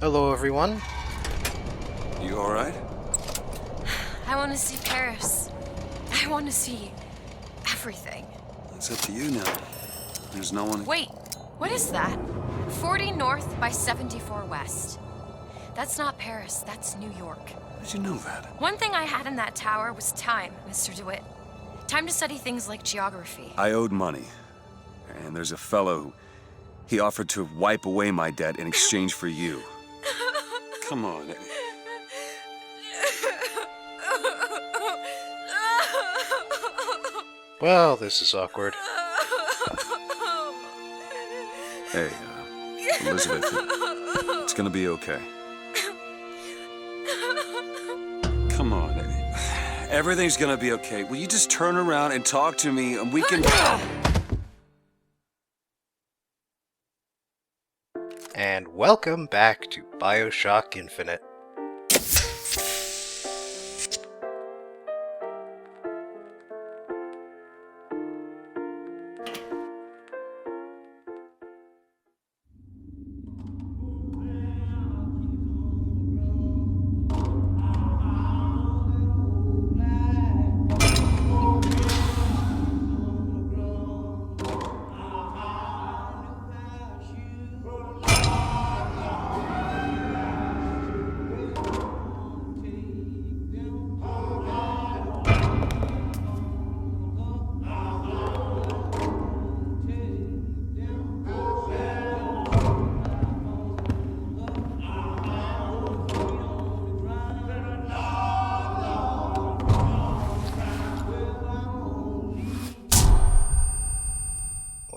Hello, everyone. You alright? I want to see Paris. I want to see everything. It's up to you now. There's no one... Wait, what is that? 40 north by 74 west. That's not Paris, that's New York. How did you know that? One thing I had in that tower was time, Mr. DeWitt. Time to study things like geography. I owed money. And there's a fellow who... He offered to wipe away my debt in exchange for you. Come on. Well, this is awkward. Hey, Elizabeth, it's gonna be okay. Come on. Everything's gonna be okay. Will you just turn around and talk to me and we can... And welcome back to BioShock Infinite.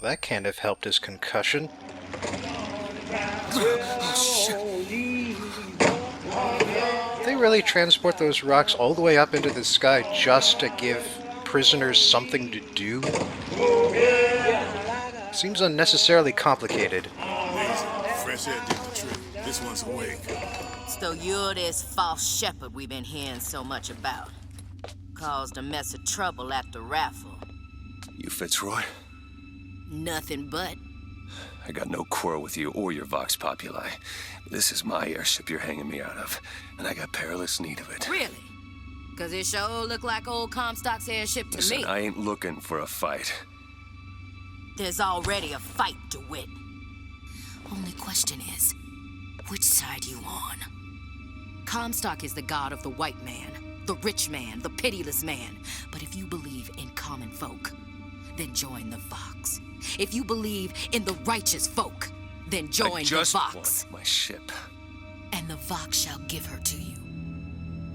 That can't have helped his concussion. They really transport those rocks all the way up into the sky just to give prisoners something to do? Seems unnecessarily complicated. Fresh air did the trick. This one's awake. So you're this false shepherd we've been hearing so much about. Caused a mess of trouble at the raffle. You Fitzroy? Nothing but. I got no quarrel with you or your Vox Populi. This is my airship you're hanging me out of, and I got perilous need of it. Really? Because it sure look like old Comstock's airship to Listen, me. I ain't looking for a fight. There's already a fight to win. Only question is, which side you on? Comstock is the god of the white man, the rich man, the pitiless man. But if you believe in common folk, then join the Vox. If you believe in the righteous folk, then join the Vox. Want my ship. And the Vox shall give her to you.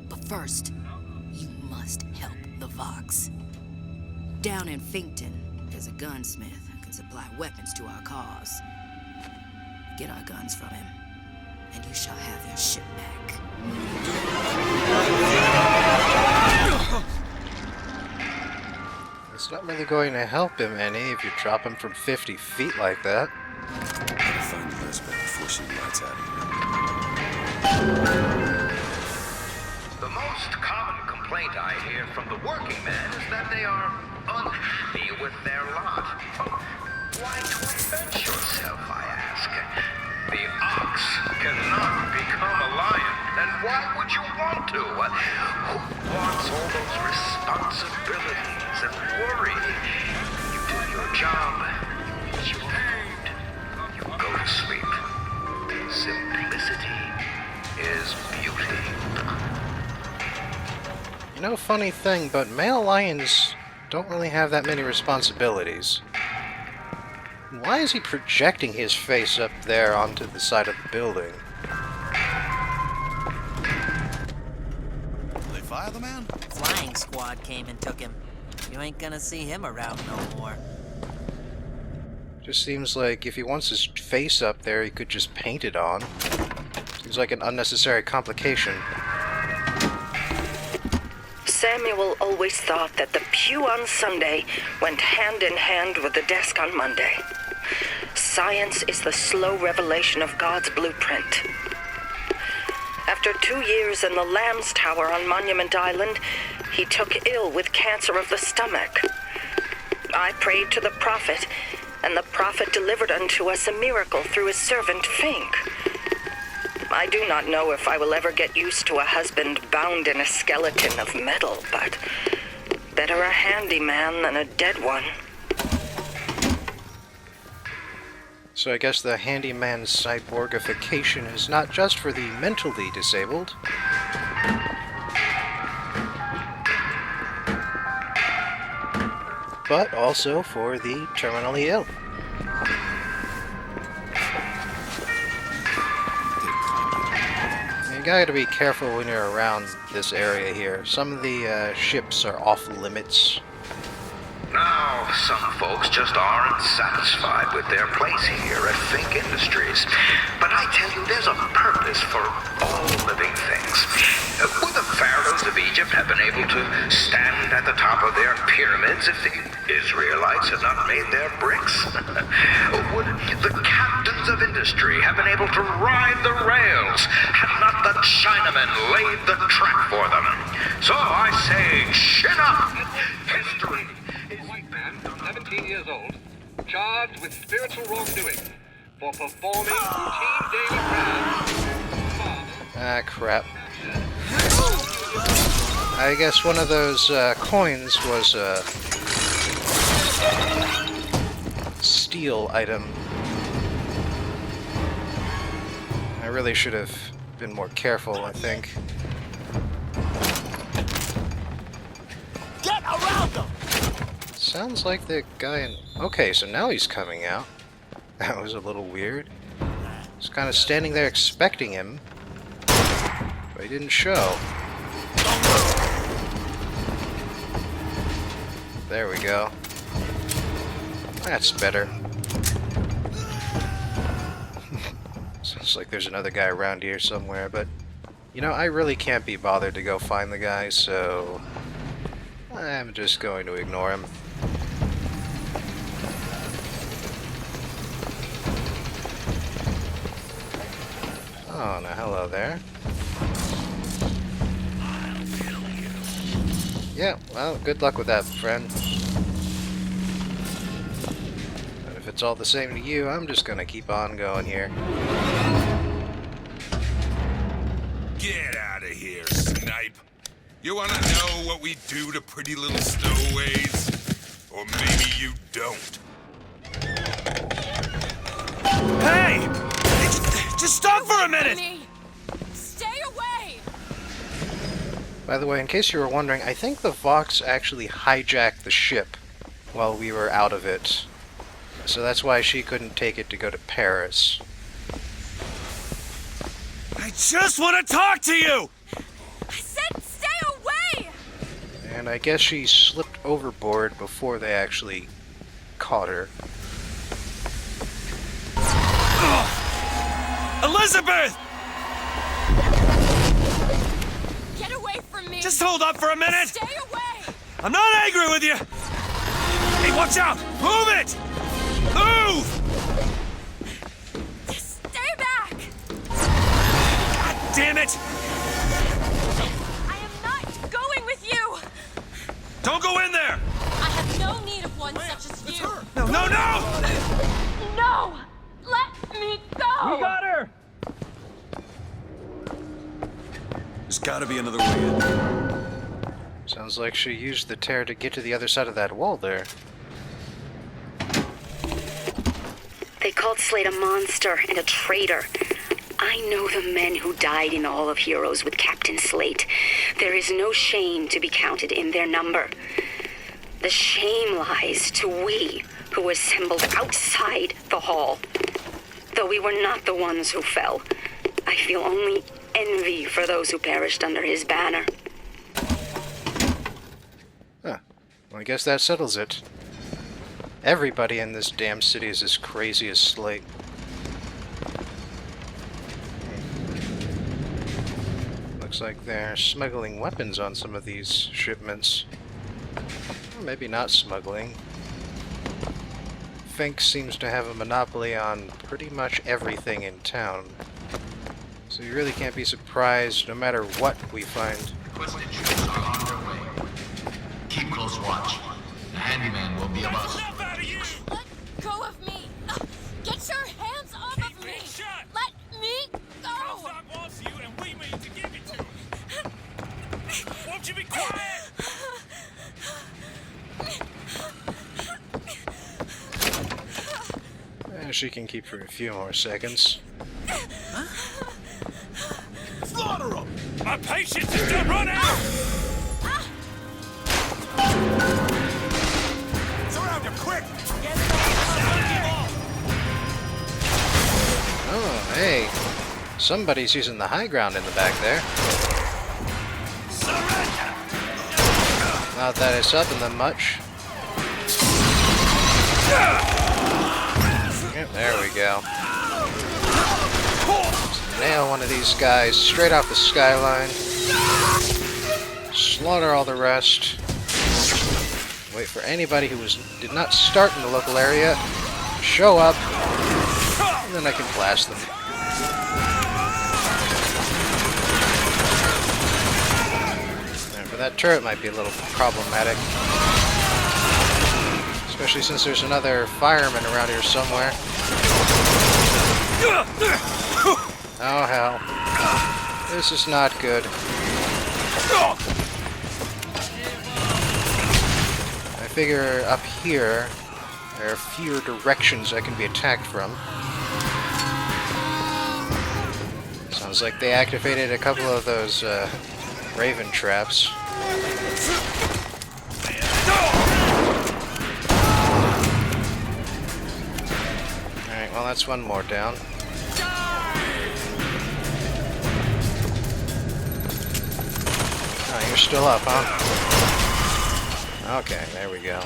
But first, you must help the Vox. Down in Finkton, there's a gunsmith who can supply weapons to our cause. Get our guns from him, and you shall have your ship back. It's not really going to help him any if you drop him from 50 feet like that. Gotta find Elizabeth before she lights out of here. The most common complaint I hear from the working men is that they are unhappy with their lot. Why torment yourself, I ask? The ox cannot become a lion, and why would you want to? Who wants all those responsibilities and worry? You do your job, you eat your food, you go to sleep. Simplicity is beauty. You know, funny thing, but male lions don't really have that many responsibilities. Why is he projecting his face up there onto the side of the building? They fire the man? Flying squad came and took him. You ain't gonna see him around no more. Just seems like if he wants his face up there, he could just paint it on. Seems like an unnecessary complication. Samuel always thought that the pew on Sunday went hand in hand with the desk on Monday. Science is the slow revelation of God's blueprint. After 2 years in the Lamb's Tower on Monument Island, he took ill with cancer of the stomach. I prayed to the prophet, and the prophet delivered unto us a miracle through his servant Fink. I do not know if I will ever get used to a husband bound in a skeleton of metal, but better a handyman than a dead one. So I guess the handyman cyborgification is not just for the mentally disabled. But also for the terminally ill. You gotta be careful when you're around this area here. Some of the ships are off limits. Now, some folks just aren't satisfied with their place here at Fink Industries. But I tell you, there's a purpose for all living things. Would the pharaohs of Egypt have been able to stand at the top of their pyramids if the Israelites had not made their bricks? Would the captains of industry have been able to ride the rails had not the Chinamen laid the track for them? So I say, chin up! History! 17 years old, charged with spiritual wrongdoing for performing routine daily prayers. Ah, crap. I guess one of those coins was a steal item. I really should have been more careful, I think. Get around them! Sounds like the guy in... Okay, so now he's coming out. That was a little weird. He's kind of standing there expecting him, but he didn't show. There we go. That's better. Sounds like there's another guy around here somewhere, but... You know, I really can't be bothered to go find the guy, so... I'm just going to ignore him. Oh, now hello there. Yeah, well, good luck with that, friend. And if it's all the same to you, I'm just gonna keep on going here. Get out of here, snipe. You wanna know what we do to pretty little stowaways? Or maybe you don't. Hey! Just stop for a minute! Stay away! By the way, in case you were wondering, I think the Vox actually hijacked the ship while we were out of it. So that's why she couldn't take it to go to Paris. I just want to talk to you! I said stay away! And I guess she slipped overboard before they actually caught her. Elizabeth! Get away from me! Just hold up for a minute! Stay away! I'm not angry with you! Hey, watch out! Move it! Move! Stay back! God damn it! I am not going with you! Don't go in there! I have no need of one such as you! No, no, no! No! Let me go! We got her! There's gotta be another way in. Sounds like she used the tear to get to the other side of that wall there. They called Slade a monster and a traitor. I know the men who died in All of Heroes with Captain Slate. There is no shame to be counted in their number. The shame lies to we who assembled outside the hall. Though we were not the ones who fell, I feel only envy for those who perished under his banner. Huh. Well, I guess that settles it. Everybody in this damn city is as crazy as Slate. Looks like they're smuggling weapons on some of these shipments. Or maybe not smuggling. Fink seems to have a monopoly on pretty much everything in town. So you really can't be surprised no matter what we find. Twisted ships are on their way. Keep close watch. The handyman will be about... Let go of me! Get your hands off of me! Let me go! she can keep for a few more seconds. Slaughter him! My patience is to run out! Surround him, quick! Oh, hey. Somebody's using the high ground in the back there. Not that it's helping them much. Yep, there we go. Just nail one of these guys straight off the skyline. Slaughter all the rest. Wait for anybody who did not start in the local area to show up, and then I can blast them. But that turret might be a little problematic. Especially since there's another fireman around here somewhere. Oh hell. This is not good. I figure up here there are fewer directions I can be attacked from. Sounds like they activated a couple of those Raven traps. Alright, well that's one more down. Oh, you're still up, huh? Okay, there we go.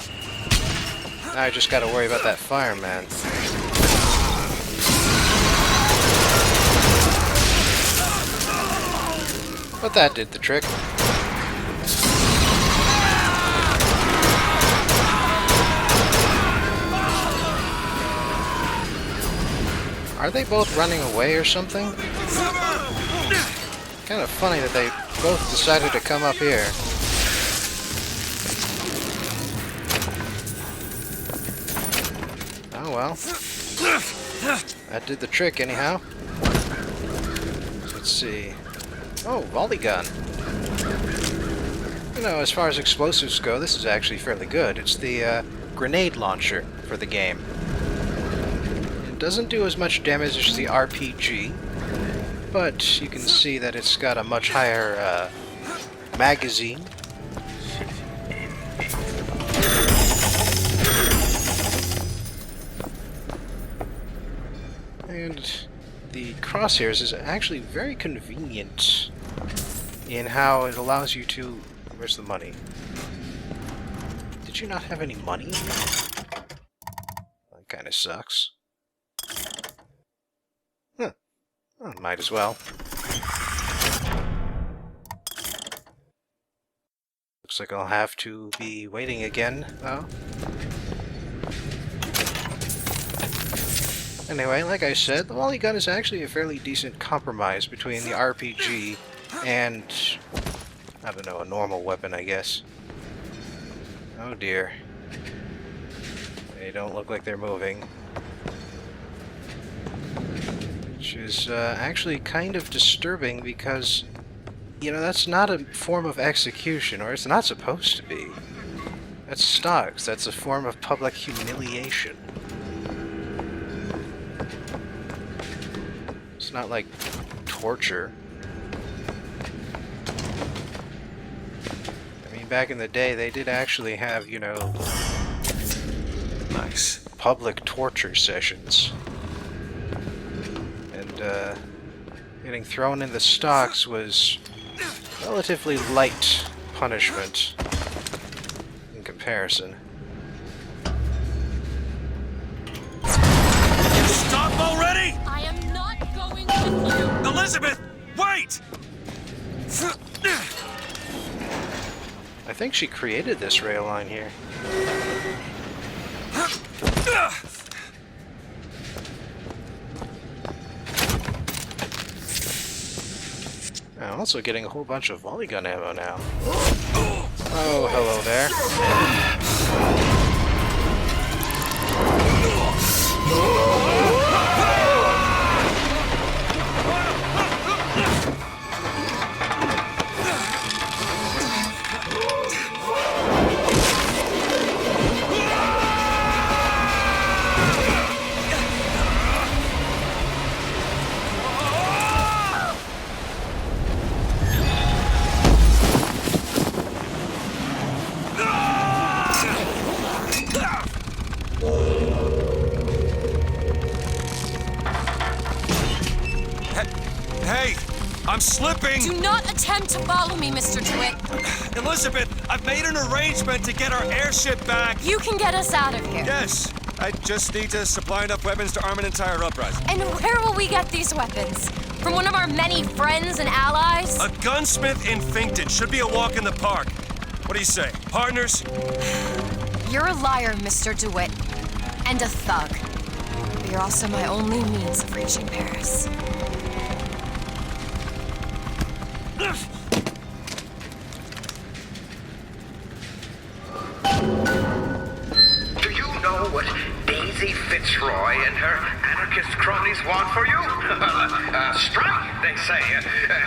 Now I just gotta worry about that fireman. But that did the trick. Are they both running away or something? Kind of funny that they both decided to come up here. Oh well. That did the trick anyhow. Let's see. Oh, volley gun. You know, as far as explosives go, this is actually fairly good. It's the grenade launcher for the game. It doesn't do as much damage as the RPG, but you can see that it's got a much higher magazine. And the crosshairs is actually very convenient in how it allows you to... Where's the money? Did you not have any money? That kind of sucks. Huh. Well, might as well. Looks like I'll have to be waiting again, though. Anyway, like I said, the volley gun is actually a fairly decent compromise between the RPG and, I don't know, a normal weapon, I guess. Oh dear. They don't look like they're moving. Which is actually kind of disturbing because, you know, that's not a form of execution, or it's not supposed to be. That's stocks. That's a form of public humiliation. It's not like torture. I mean, back in the day, they did actually have, you know, Nice. public torture sessions. And, getting thrown in the stocks was relatively light punishment in comparison. Stop already! I am not going with you. Elizabeth, wait! I think she created this rail line here. I'm also getting a whole bunch of volley gun ammo now. Oh, hello there. Hey, I'm slipping! Do not attempt to follow me, Mr. DeWitt. Elizabeth, I've made an arrangement to get our airship back. You can get us out of here. Yes, I just need to supply enough weapons to arm an entire uprising. And where will we get these weapons? From one of our many friends and allies? A gunsmith in Finkton should be a walk in the park. What do you say, partners? You're a liar, Mr. DeWitt. And a thug. But you're also my only means of reaching Paris. Do you know what Daisy Fitzroy and her anarchist cronies want for you? Strike, they say.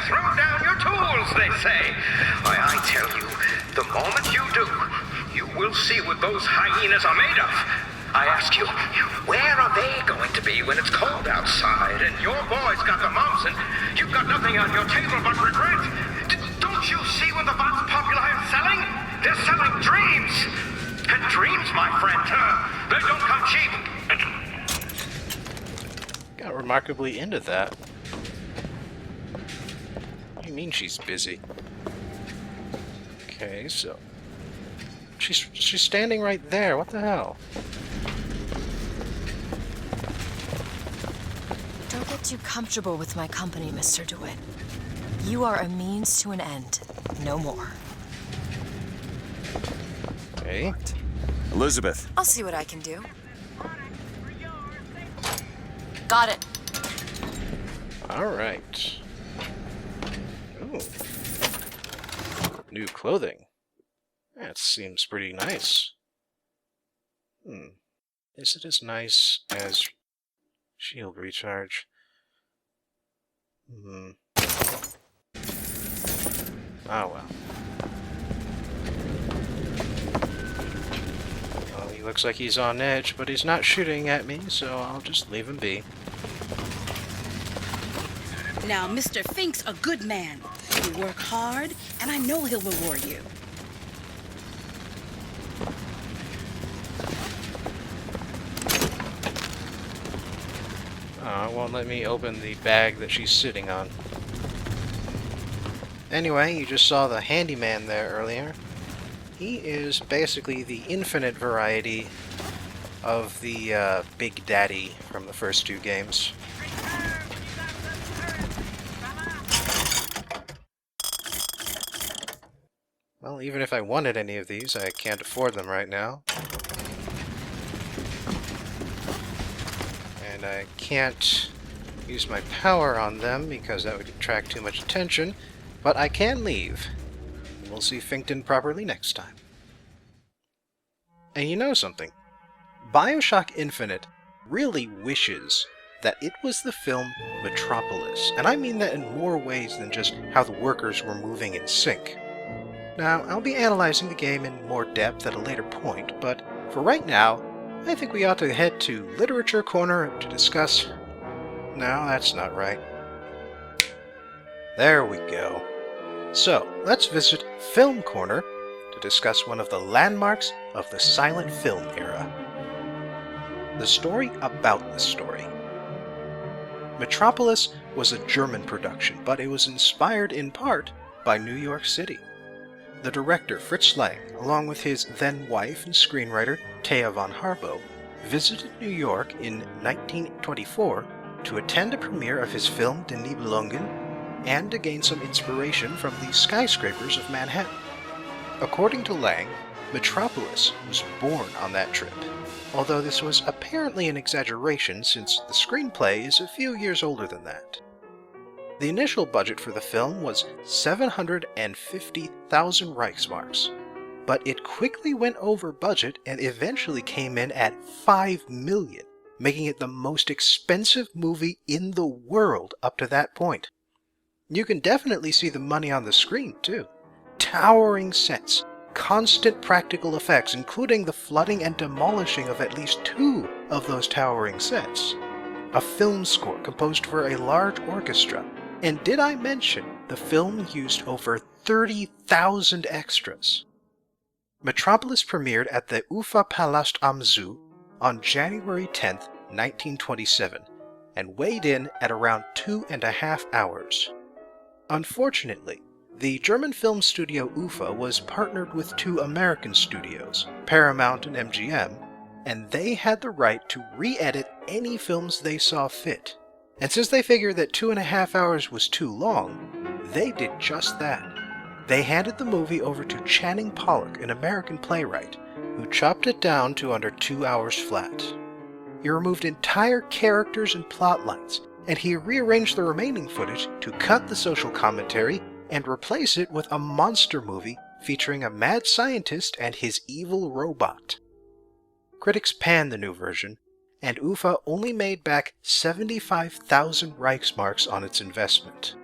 Throw down your tools, they say. Why, I tell you, the moment you do, you will see what those hyenas are made of. I ask you, where are they going to be when it's cold outside and your boy's got the mumps and you've got nothing on your table but regret? Don't you see what the Vox Populi are selling? They're selling dreams. And dreams, my friend, they don't come cheap. Got remarkably into that. What do you mean she's busy? Okay, so... She's standing right there. What the hell? Don't get too comfortable with my company, Mr. DeWitt. You are a means to an end. No more. Okay. Elizabeth. I'll see what I can do. Got it. Alright. Ooh. New clothing. That seems pretty nice. Is it as nice as shield recharge? Oh well. Well, he looks like he's on edge, but he's not shooting at me, so I'll just leave him be. Now, Mr. Fink's a good man. You work hard, and I know he'll reward you. It won't let me open the bag that she's sitting on. Anyway, you just saw the handyman there earlier. He is basically the infinite variety of the Big Daddy from the first two games. Well, even if I wanted any of these, I can't afford them right now. And I can't use my power on them because that would attract too much attention, but I can leave. We'll see Finkton properly next time. And you know something? BioShock Infinite really wishes that it was the film Metropolis, and I mean that in more ways than just how the workers were moving in sync. Now, I'll be analyzing the game in more depth at a later point, but for right now, I think we ought to head to Literature Corner to discuss... No, that's not right. There we go. So, let's visit Film Corner to discuss one of the landmarks of the silent film era. The story about the story. Metropolis was a German production, but it was inspired in part by New York City. The director, Fritz Lang, along with his then-wife and screenwriter, Thea von Harbo, visited New York in 1924 to attend a premiere of his film Die Nibelungen and to gain some inspiration from the skyscrapers of Manhattan. According to Lang, Metropolis was born on that trip, although this was apparently an exaggeration since the screenplay is a few years older than that. The initial budget for the film was 750,000 Reichsmarks, but it quickly went over budget and eventually came in at 5 million, making it the most expensive movie in the world up to that point. You can definitely see the money on the screen, too. Towering sets, constant practical effects, including the flooding and demolishing of at least 2 of those towering sets. A film score composed for a large orchestra. And did I mention the film used over 30,000 extras? Metropolis premiered at the Uferpalast am Zoo on January 10th, 1927, and weighed in at around 2.5 hours. Unfortunately, the German film studio UFA was partnered with 2 American studios, Paramount and MGM, and they had the right to re-edit any films they saw fit. And since they figured that 2.5 hours was too long, they did just that. They handed the movie over to Channing Pollock, an American playwright, who chopped it down to under 2 hours flat. He removed entire characters and plot lines, and he rearranged the remaining footage to cut the social commentary and replace it with a monster movie featuring a mad scientist and his evil robot. Critics panned the new version, and UFA only made back 75,000 Reichsmarks on its investment.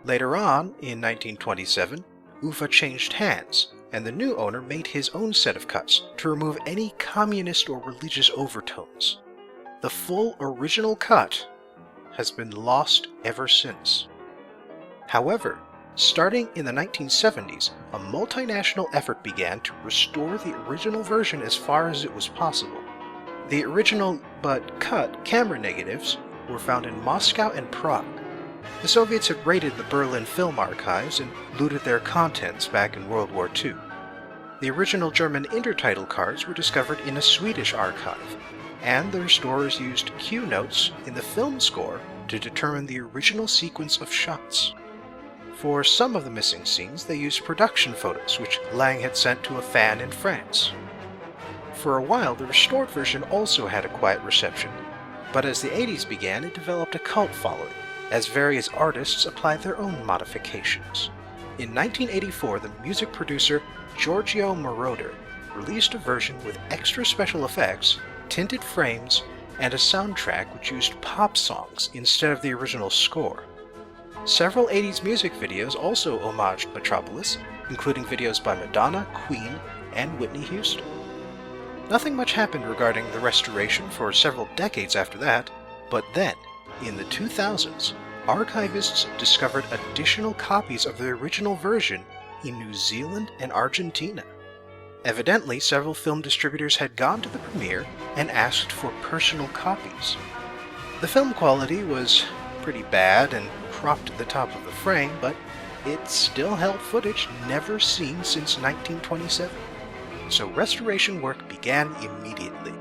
Later on, in 1927, UFA changed hands, and the new owner made his own set of cuts to remove any communist or religious overtones. The full original cut has been lost ever since. However, starting in the 1970s, a multinational effort began to restore the original version as far as it was possible. The original, but cut, camera negatives were found in Moscow and Prague. The Soviets had raided the Berlin film archives and looted their contents back in World War II. The original German intertitle cards were discovered in a Swedish archive, and the restorers used cue notes in the film score to determine the original sequence of shots. For some of the missing scenes, they used production photos, which Lang had sent to a fan in France. For a while, the restored version also had a quiet reception, but as the 80s began, it developed a cult following, as various artists applied their own modifications. In 1984, the music producer Giorgio Moroder released a version with extra special effects, tinted frames, and a soundtrack which used pop songs instead of the original score. Several 80s music videos also homaged Metropolis, including videos by Madonna, Queen, and Whitney Houston. Nothing much happened regarding the restoration for several decades after that, but then, in the 2000s, archivists discovered additional copies of the original version in New Zealand and Argentina. Evidently, several film distributors had gone to the premiere and asked for personal copies. The film quality was pretty bad and cropped at the top of the frame, but it still held footage never seen since 1927. So restoration work began immediately.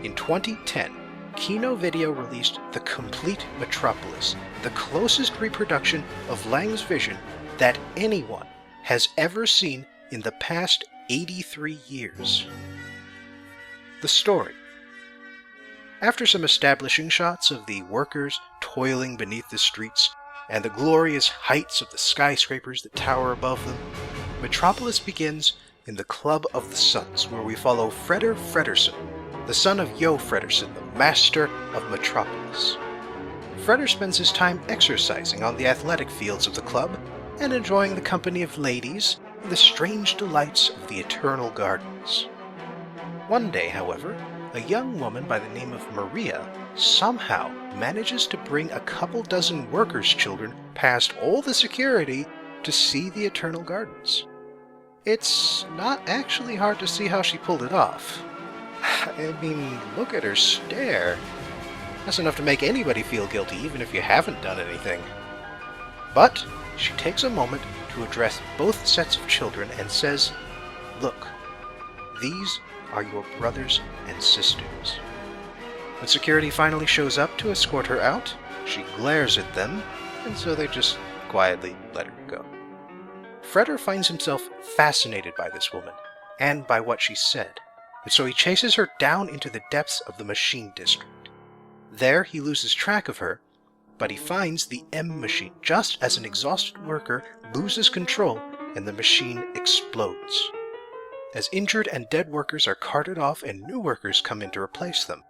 In 2010, Kino Video released the complete Metropolis, the closest reproduction of Lang's vision that anyone has ever seen in the past 83 years. The story. After some establishing shots of the workers toiling beneath the streets and the glorious heights of the skyscrapers that tower above them, Metropolis begins in the Club of the Suns, where we follow Freder Fredersen, the son of Jo Fredersen, the master of Metropolis. Freder spends his time exercising on the athletic fields of the club and enjoying the company of ladies and the strange delights of the Eternal Gardens. One day, however, a young woman by the name of Maria somehow manages to bring a couple dozen workers' children past all the security to see the Eternal Gardens. It's not actually hard to see how she pulled it off. I mean, look at her stare. That's enough to make anybody feel guilty, even if you haven't done anything. But she takes a moment to address both sets of children and says, "Look, these are your brothers and sisters." When security finally shows up to escort her out, she glares at them, and so they just quietly let her go. Freder finds himself fascinated by this woman, and by what she said, and so he chases her down into the depths of the machine district. There he loses track of her, but he finds the M machine just as an exhausted worker loses control and the machine explodes. As injured and dead workers are carted off and new workers come in to replace them,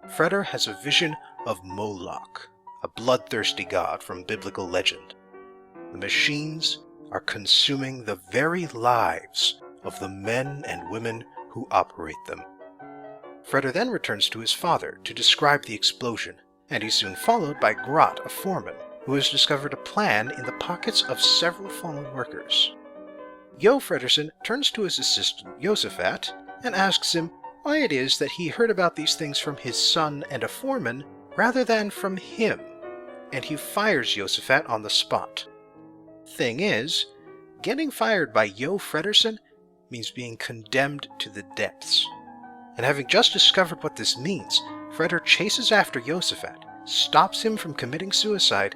Freder has a vision of Moloch, a bloodthirsty god from biblical legend. The machines are consuming the very lives of the men and women who operate them. Freder then returns to his father to describe the explosion, and he's soon followed by Grot, a foreman, who has discovered a plan in the pockets of several fallen workers. Jo Fredersen turns to his assistant Josephat and asks him why it is that he heard about these things from his son and a foreman rather than from him, and he fires Josephat on the spot. Thing is, getting fired by Jo Fredersen means being condemned to the depths. And having just discovered what this means, Freder chases after Josephat, stops him from committing suicide,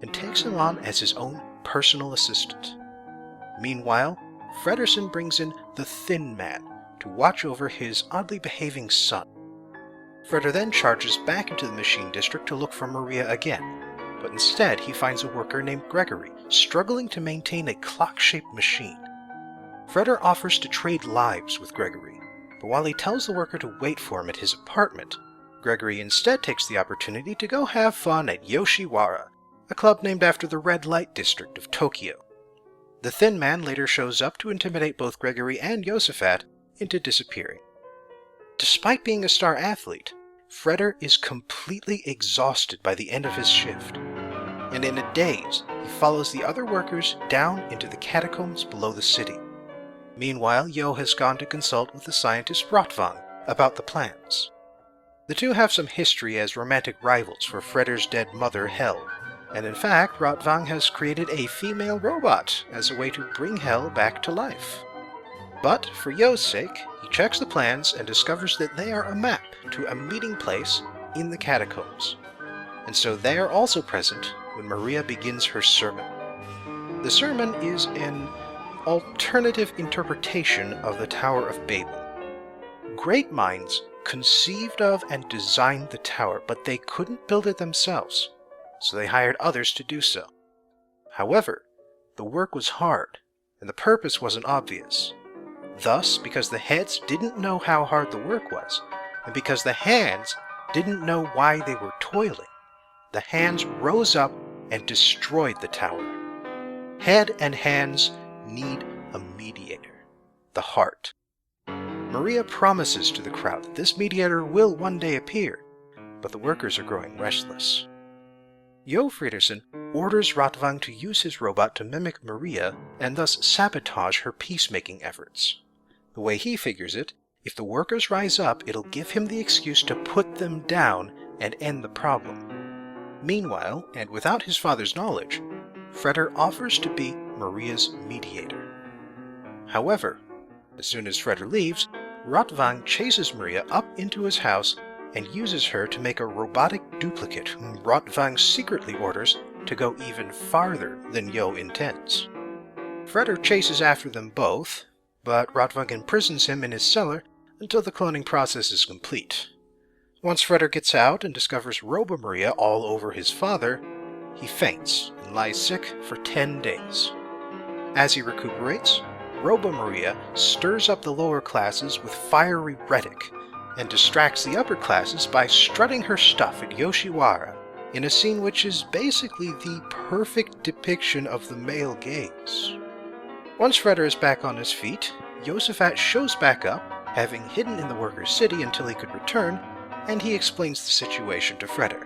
and takes him on as his own personal assistant. Meanwhile, Fredersen brings in the Thin Man to watch over his oddly behaving son. Freder then charges back into the machine district to look for Maria again, but instead he finds a worker named Gregory struggling to maintain a clock-shaped machine. Freder offers to trade lives with Gregory, but while he tells the worker to wait for him at his apartment, Gregory instead takes the opportunity to go have fun at Yoshiwara, a club named after the red light district of Tokyo. The Thin Man later shows up to intimidate both Gregory and Josephat into disappearing. Despite being a star athlete, Freder is completely exhausted by the end of his shift, and in a daze, he follows the other workers down into the catacombs below the city. Meanwhile, Jo has gone to consult with the scientist Rotvang about the plans. The two have some history as romantic rivals for Freder's dead mother, Hel, and in fact, Rotvang has created a female robot as a way to bring Hel back to life. But, for Jo's sake, he checks the plans and discovers that they are a map to a meeting place in the catacombs, and so they are also present when Maria begins her sermon. The sermon is an alternative interpretation of the Tower of Babel. Great minds conceived of and designed the tower, but they couldn't build it themselves, so they hired others to do so. However, the work was hard, and the purpose wasn't obvious. Thus, because the heads didn't know how hard the work was, and because the hands didn't know why they were toiling, the hands rose up and destroyed the tower. Head and hands need a mediator, the heart. Maria promises to the crowd that this mediator will one day appear, but the workers are growing restless. Jo Fredersen orders Rotvang to use his robot to mimic Maria and thus sabotage her peacemaking efforts. The way he figures it, if the workers rise up, it'll give him the excuse to put them down and end the problem. Meanwhile, and without his father's knowledge, Freder offers to be Maria's mediator. However, as soon as Freder leaves, Rotvang chases Maria up into his house and uses her to make a robotic duplicate whom Rotvang secretly orders to go even farther than Jo intends. Freder chases after them both, but Rotvang imprisons him in his cellar until the cloning process is complete. Once Freder gets out and discovers Robo-Maria all over his father, he faints and lies sick for 10 days. As he recuperates, Robo-Maria stirs up the lower classes with fiery rhetoric and distracts the upper classes by strutting her stuff at Yoshiwara in a scene which is basically the perfect depiction of the male gaze. Once Freder is back on his feet, Josephat shows back up, having hidden in the workers' city until he could return, and he explains the situation to Freder.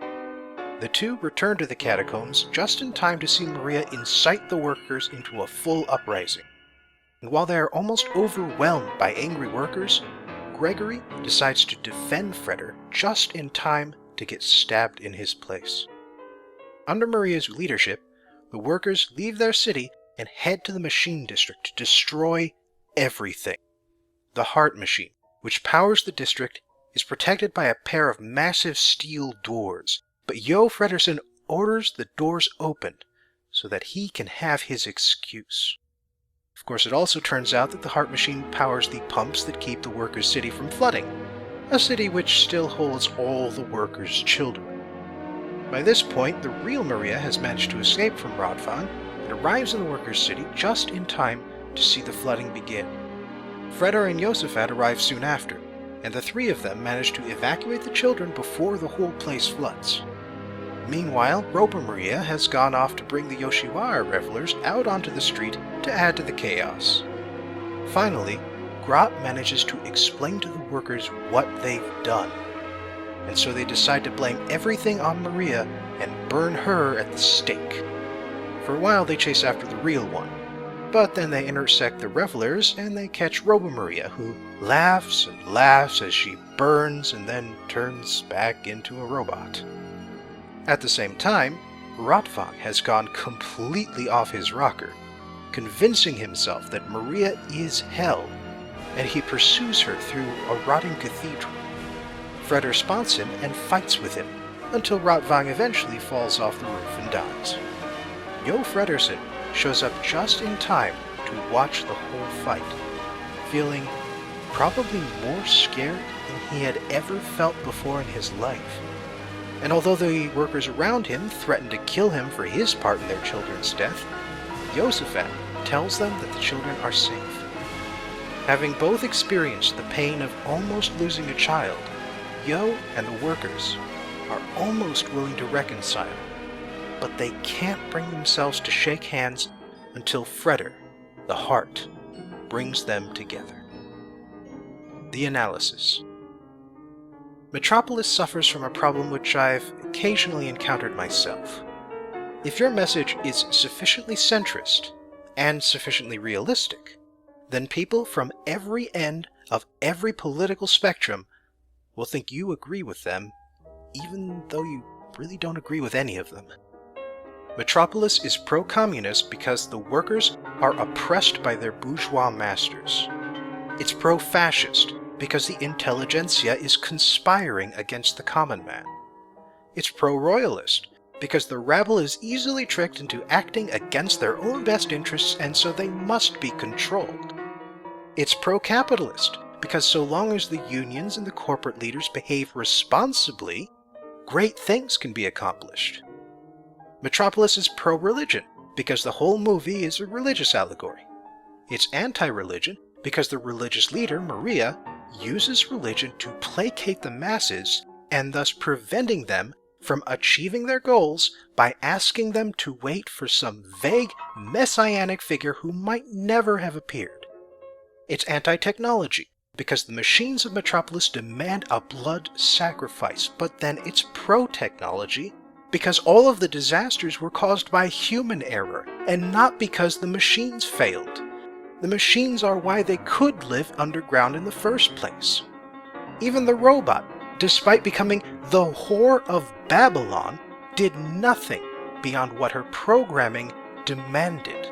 The two return to the catacombs just in time to see Maria incite the workers into a full uprising. And while they are almost overwhelmed by angry workers, Gregory decides to defend Freder just in time to get stabbed in his place. Under Maria's leadership, the workers leave their city and head to the machine district to destroy everything. The heart machine, which powers the district, is protected by a pair of massive steel doors, but Jo Fredersen orders the doors opened so that he can have his excuse. Of course, it also turns out that the heart machine powers the pumps that keep the workers' city from flooding, a city which still holds all the workers' children. By this point, the real Maria has managed to escape from Rotvang and arrives in the workers' city just in time to see the flooding begin. Freder and Josephat arrive soon after, and the three of them manage to evacuate the children before the whole place floods. Meanwhile, Robo-Maria has gone off to bring the Yoshiwara revelers out onto the street to add to the chaos. Finally, Grot manages to explain to the workers what they've done, and so they decide to blame everything on Maria and burn her at the stake. For a while they chase after the real one, but then they intersect the revelers and they catch Robo-Maria, who laughs and laughs as she burns and then turns back into a robot. At the same time, Rotwang has gone completely off his rocker, convincing himself that Maria is hell, and he pursues her through a rotting cathedral. Freder spots him and fights with him, until Rotwang eventually falls off the roof and dies. Jo Fredersen shows up just in time to watch the whole fight, feeling probably more scared than he had ever felt before in his life. And although the workers around him threaten to kill him for his part in their children's death, Josephat tells them that the children are safe. Having both experienced the pain of almost losing a child, Jo and the workers are almost willing to reconcile, but they can't bring themselves to shake hands until Freder, the heart, brings them together. The analysis. Metropolis suffers from a problem which I've occasionally encountered myself. If your message is sufficiently centrist and sufficiently realistic, then people from every end of every political spectrum will think you agree with them, even though you really don't agree with any of them. Metropolis is pro-communist because the workers are oppressed by their bourgeois masters. It's pro-fascist because the intelligentsia is conspiring against the common man. It's pro-royalist because the rabble is easily tricked into acting against their own best interests, and so they must be controlled. It's pro-capitalist because so long as the unions and the corporate leaders behave responsibly, great things can be accomplished. Metropolis is pro-religion because the whole movie is a religious allegory. It's anti-religion because the religious leader, Maria, uses religion to placate the masses and thus preventing them from achieving their goals by asking them to wait for some vague messianic figure who might never have appeared. It's anti-technology because the machines of Metropolis demand a blood sacrifice, but then it's pro-technology because all of the disasters were caused by human error and not because the machines failed. The machines are why they could live underground in the first place. Even the robot, despite becoming the whore of Babylon, did nothing beyond what her programming demanded.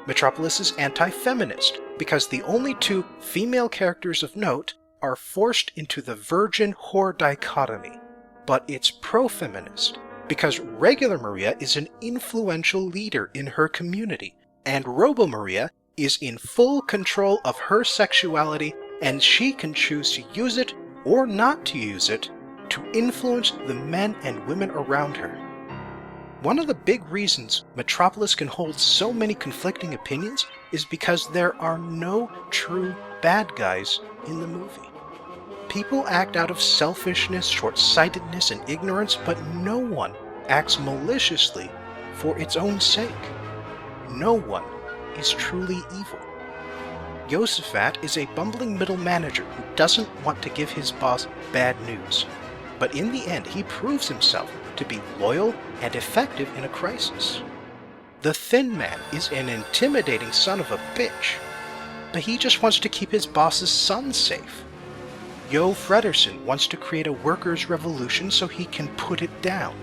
Metropolis is anti-feminist because the only two female characters of note are forced into the virgin-whore dichotomy. But it's pro-feminist because regular Maria is an influential leader in her community, and Robo-Maria is in full control of her sexuality, and she can choose to use it or not to use it to influence the men and women around her. One of the big reasons Metropolis can hold so many conflicting opinions is because there are no true bad guys in the movie. People act out of selfishness, short-sightedness, and ignorance, but no one acts maliciously for its own sake. No one is truly evil. Josephat is a bumbling middle manager who doesn't want to give his boss bad news, but in the end he proves himself to be loyal and effective in a crisis. The Thin Man is an intimidating son of a bitch, but he just wants to keep his boss's son safe. Jo Fredersen wants to create a workers' revolution so he can put it down,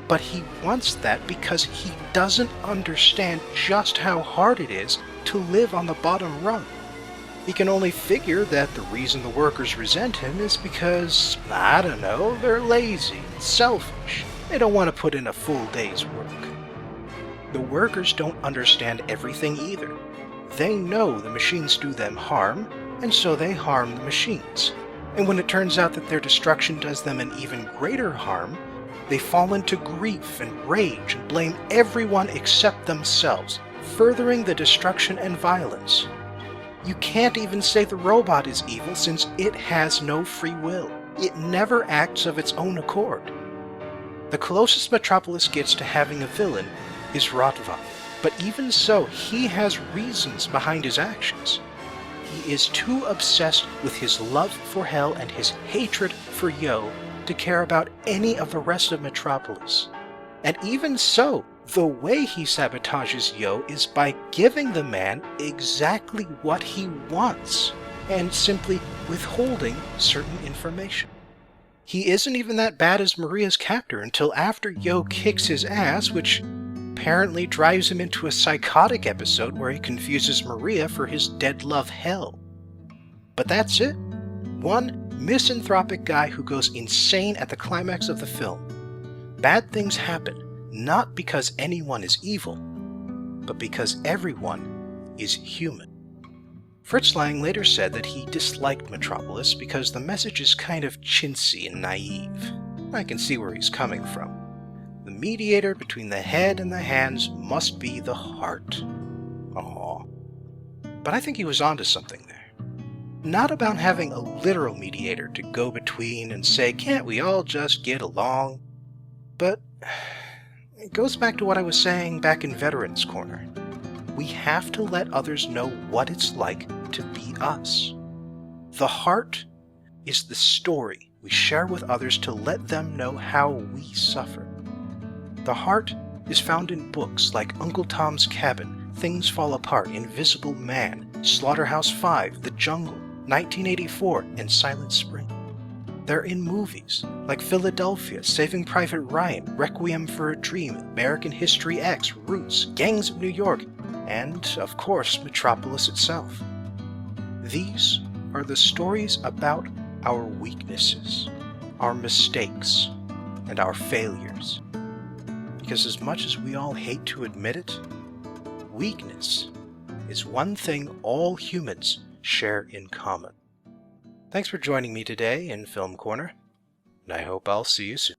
but he wants that because he doesn't understand just how hard it is to live on the bottom rung. He can only figure that the reason the workers resent him is because, I don't know, they're lazy, selfish. They don't want to put in a full day's work. The workers don't understand everything either. They know the machines do them harm, and so they harm the machines. And when it turns out that their destruction does them an even greater harm, they fall into grief and rage and blame everyone except themselves, furthering the destruction and violence. You can't even say the robot is evil since it has no free will. It never acts of its own accord. The closest Metropolis gets to having a villain is Rotwang, but even so, he has reasons behind his actions. He is too obsessed with his love for hell and his hatred for Jo to care about any of the rest of Metropolis. And even so, the way he sabotages Jo is by giving the man exactly what he wants, and simply withholding certain information. He isn't even that bad as Maria's captor until after Yo kicks his ass, which apparently drives him into a psychotic episode where he confuses Maria for his dead love Hell. But that's it. One misanthropic guy who goes insane at the climax of the film. Bad things happen, not because anyone is evil, but because everyone is human. Fritz Lang later said that he disliked Metropolis because the message is kind of chintzy and naive. I can see where he's coming from. The mediator between the head and the hands must be the heart. Aww. But I think he was onto something there. Not about having a literal mediator to go between and say, can't we all just get along? But it goes back to what I was saying back in Veterans Corner. We have to let others know what it's like to be us. The heart is the story we share with others to let them know how we suffer. The heart is found in books like Uncle Tom's Cabin, Things Fall Apart, Invisible Man, Slaughterhouse-Five, The Jungle, 1984, and Silent Spring. They're in movies like Philadelphia, Saving Private Ryan, Requiem for a Dream, American History X, Roots, Gangs of New York, and, of course, Metropolis itself. These are the stories about our weaknesses, our mistakes, and our failures. Because as much as we all hate to admit it, weakness is one thing all humans share in common. Thanks for joining me today in Film Corner, and I hope I'll see you soon.